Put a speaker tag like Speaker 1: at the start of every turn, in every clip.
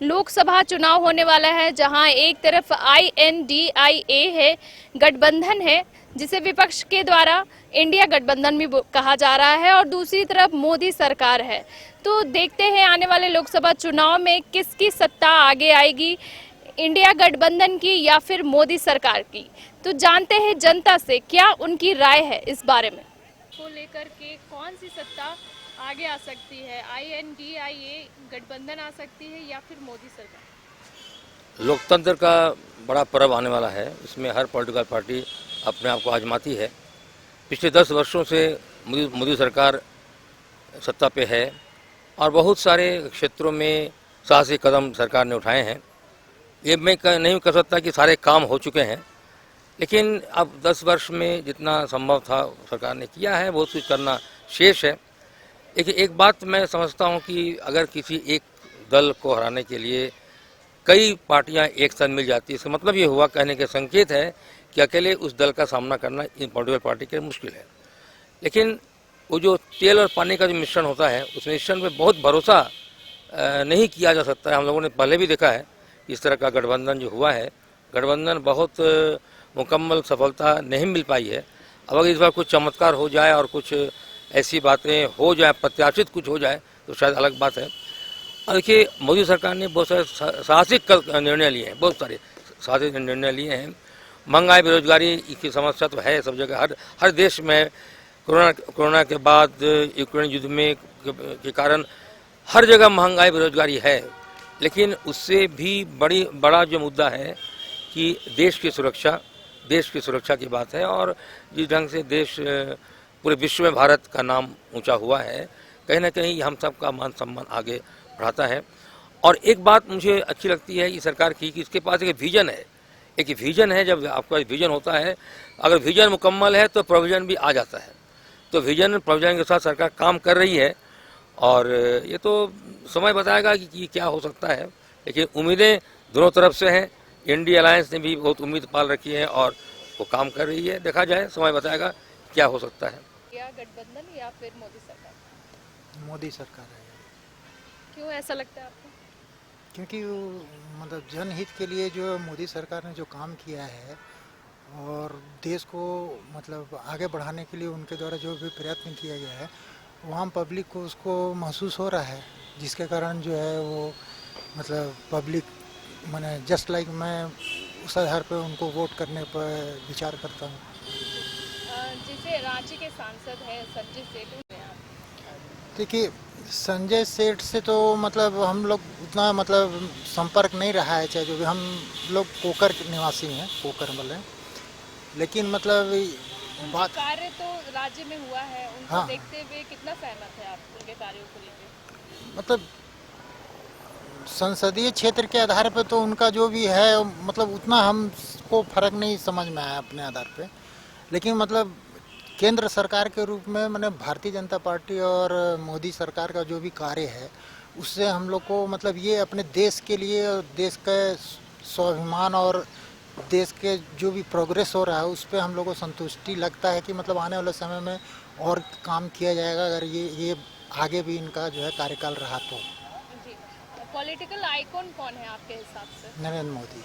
Speaker 1: लोकसभा चुनाव होने वाला है, जहां एक तरफ INDIA है, गठबंधन है, जिसे विपक्ष के द्वारा इंडिया गठबंधन भी कहा जा रहा है, और दूसरी तरफ मोदी सरकार है। तो देखते हैं आने वाले लोकसभा चुनाव में किसकी सत्ता आगे आएगी, इंडिया गठबंधन की या फिर मोदी सरकार की। तो जानते हैं जनता से क्या उनकी राय है इस बारे में को लेकर के, कौन सी सत्ता आगे आ सकती है, INDIA गठबंधन आ सकती है या फिर मोदी सरकार।
Speaker 2: लोकतंत्र का बड़ा पर्व आने वाला है। इसमें हर पॉलिटिकल पार्टी अपने आप को आजमाती है। पिछले 10 वर्षों से मोदी सरकार सत्ता पे है और बहुत सारे क्षेत्रों में साहसी कदम सरकार ने उठाए हैं। ये मैं नहीं कह सकता कि सारे काम हो चुके हैं, लेकिन अब 10 वर्ष में जितना संभव था सरकार ने किया है, बहुत कुछ करना शेष है। लेकिन एक बात मैं समझता हूं कि अगर किसी एक दल को हराने के लिए कई पार्टियां एक साथ मिल जाती है, इसका मतलब ये हुआ, कहने के संकेत है कि अकेले उस दल का सामना करना इन पॉलिटिकल पार्टी के मुश्किल है। लेकिन वो जो तेल और पानी का जो मिश्रण होता है, उस मिश्रण पे बहुत भरोसा नहीं किया जा सकता है। हम लोगों ने पहले भी देखा है इस तरह का गठबंधन जो हुआ है, गठबंधन बहुत मुकम्मल सफलता नहीं मिल पाई है। अब अगर इस बार कुछ चमत्कार हो जाए और कुछ ऐसी बातें हो जाए, प्रत्याशित कुछ हो जाए, तो शायद अलग बात है। और देखिए, मोदी सरकार ने बहुत सारे साहसिक निर्णय लिए हैं, बहुत सारे साहसिक निर्णय लिए हैं। महंगाई, बेरोजगारी की समस्या तो है सब जगह, हर देश में। कोरोना के बाद यूक्रेन युद्ध में के कारण हर जगह महंगाई, बेरोजगारी है। लेकिन उससे भी बड़ा जो मुद्दा है कि देश की सुरक्षा की बात है। और जिस ढंग से देश पूरे विश्व में भारत का नाम ऊंचा हुआ है, कहीं ना कहीं हम सब का मान सम्मान आगे बढ़ाता है। और एक बात मुझे अच्छी लगती है इस सरकार की कि इसके पास एक विजन है। एक विजन है, जब आपका विजन होता है, अगर विजन मुकम्मल है तो प्रोविजन भी आ जाता है। तो विजन प्रोविजन के साथ सरकार काम कर रही है और ये तो समय बताएगा कि क्या हो सकता है। लेकिन उम्मीदें दोनों तरफ से हैं। इंडिया अलायंस ने भी बहुत उम्मीद पाल रखी है और वो काम कर रही है। देखा जाए, समय बताएगा क्या हो सकता है।
Speaker 1: या गठबंधन या फिर मोदी सरकार।
Speaker 3: मोदी सरकार है।
Speaker 1: क्यों ऐसा लगता है आपको?
Speaker 3: क्योंकि वो मतलब जनहित के लिए जो मोदी सरकार ने जो काम किया है और देश को मतलब आगे बढ़ाने के लिए उनके द्वारा जो भी प्रयत्न किया गया है, वहाँ पब्लिक को उसको महसूस हो रहा है, जिसके कारण जो है वो मतलब पब्लिक मैंने जस्ट लाइक मैं उस आधार पर उनको वोट करने पर विचार करता हूँ।
Speaker 1: जिसे रांची के सांसद है संजय सेठ,
Speaker 3: देखिए संजय सेठ से तो मतलब हम लोग उतना मतलब संपर्क नहीं रहा है, चाहे जो भी हम लोग कोकर निवासी हैं, कोकर वाले, लेकिन मतलब बात
Speaker 1: कार्य तो राज्य में हुआ है, उनको
Speaker 3: हाँ,
Speaker 1: देखते हुए कितना सहमत है आप उनके कार्यों को लेकर?
Speaker 3: मतलब संसदीय क्षेत्र के आधार पर तो उनका जो भी है मतलब उतना हमको फर्क नहीं समझ में आया अपने आधार पे। लेकिन मतलब केंद्र सरकार के रूप में मैंने भारतीय जनता पार्टी और मोदी सरकार का जो भी कार्य है, उससे हम लोग को मतलब ये अपने देश के लिए, देश के स्वाभिमान और देश के जो भी प्रोग्रेस हो रहा है उस पर हम लोग को संतुष्टि लगता है कि मतलब आने वाले समय में और काम किया जाएगा अगर ये आगे भी इनका जो है कार्यकाल रहा तो।
Speaker 1: जी, पॉलिटिकल आइकॉन कौन है आपके हिसाब से?
Speaker 3: नरेंद्र मोदी।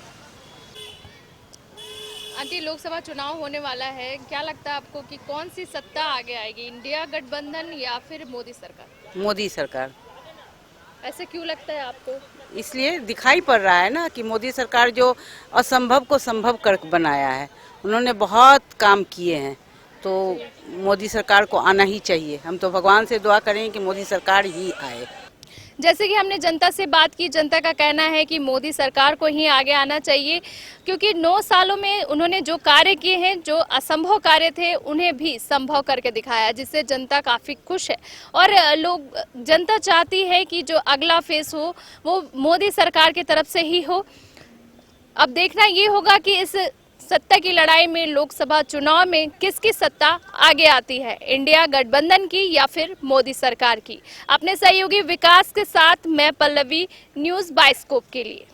Speaker 1: आंटी, लोकसभा चुनाव होने वाला है, क्या लगता है आपको कि कौन सी सत्ता आगे आएगी, इंडिया गठबंधन या फिर मोदी सरकार?
Speaker 4: मोदी सरकार।
Speaker 1: ऐसे क्यों लगता है आपको?
Speaker 4: इसलिए दिखाई पड़ रहा है ना कि मोदी सरकार जो असंभव को संभव कर बनाया है, उन्होंने बहुत काम किए हैं, तो मोदी सरकार को आना ही चाहिए। हम तो भगवान से दुआ करें कि मोदी सरकार ही आए।
Speaker 1: जैसे कि हमने जनता से बात की, जनता का कहना है कि मोदी सरकार को ही आगे आना चाहिए, क्योंकि 9 सालों में उन्होंने जो कार्य किए हैं, जो असंभव कार्य थे उन्हें भी संभव करके दिखाया, जिससे जनता काफ़ी खुश है। और जनता चाहती है कि जो अगला फेस हो वो मोदी सरकार की तरफ से ही हो। अब देखना ये होगा कि इस सत्ता की लड़ाई में, लोकसभा चुनाव में किसकी सत्ता आगे आती है, इंडिया गठबंधन की या फिर मोदी सरकार की। अपने सहयोगी विकास के साथ मैं पल्लवी, न्यूज़ बाइस्कोप के लिए।